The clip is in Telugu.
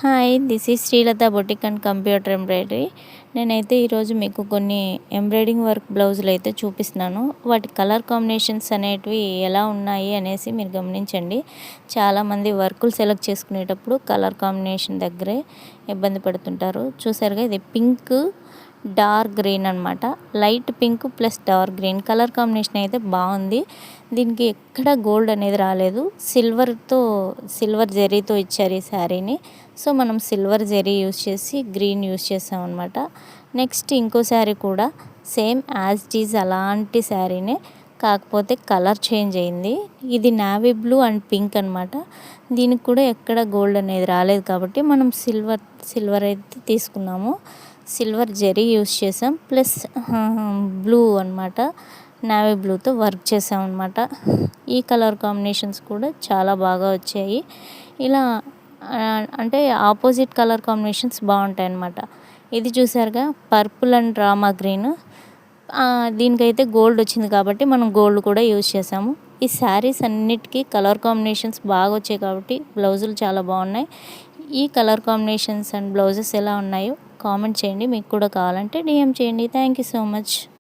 Hi this is Srilatha boutique and computer embroidery. నేనైతే ఈరోజు మీకు కొన్ని ఎంబ్రాయిడింగ్ వర్క్ బ్లౌజులు అయితే చూపిస్తున్నాను. వాటి కలర్ కాంబినేషన్స్ అనేటివి ఎలా ఉన్నాయి అనేసి మీరు గమనించండి. చాలామంది వర్కులు సెలెక్ట్ చేసుకునేటప్పుడు కలర్ కాంబినేషన్ దగ్గరే ఇబ్బంది పడుతుంటారు. చూసారుగా, ఇది పింక్ డార్క్ గ్రీన్ అనమాట. Light pink plus dark green colour combination అయితే బాగుంది. దీనికి ఎక్కడ గోల్డ్ అనేది రాలేదు. సిల్వర్ జరీతో ఇచ్చారు ఈ శారీని. సో మనం సిల్వర్ జరీ యూస్ చేసి గ్రీన్ యూస్ చేసామన్నమాట. నెక్స్ట్ ఇంకో శారీ కూడా సేమ్ యాజ్ ఇట్ ఈజ్ అలాంటి శారీనే, కాకపోతే కలర్ చేంజ్ అయింది. ఇది నావీ బ్లూ అండ్ పింక్ అనమాట. దీనికి కూడా ఎక్కడ గోల్డ్ అనేది రాలేదు కాబట్టి మనం సిల్వర్ అయితే తీసుకున్నాము. సిల్వర్ జరీ యూస్ చేసాం, ప్లస్ బ్లూ అనమాట, నావీ బ్లూతో వర్క్ చేసాం అనమాట. ఈ కలర్ కాంబినేషన్స్ కూడా చాలా బాగా వచ్చాయి. ఇలా అంటే ఆపోజిట్ కలర్ కాంబినేషన్స్ బాగుంటాయి అన్నమాట. ఇది చూసారుగా, పర్పుల్ అండ్ రామా గ్రీన్. దీనికైతే గోల్డ్ వచ్చింది కాబట్టి మనం గోల్డ్ కూడా యూజ్ చేసాము. ఈ శారీస్ అన్నిటికీ కలర్ కాంబినేషన్స్ బాగా వచ్చాయి కాబట్టి బ్లౌజులు చాలా బాగున్నాయి. ఈ కలర్ కాంబినేషన్స్ అండ్ బ్లౌజెస్ ఎలా ఉన్నాయో కామెంట్ చేయండి. మీకు కూడా కావాలంటే DM చేయండి. Thank you so much.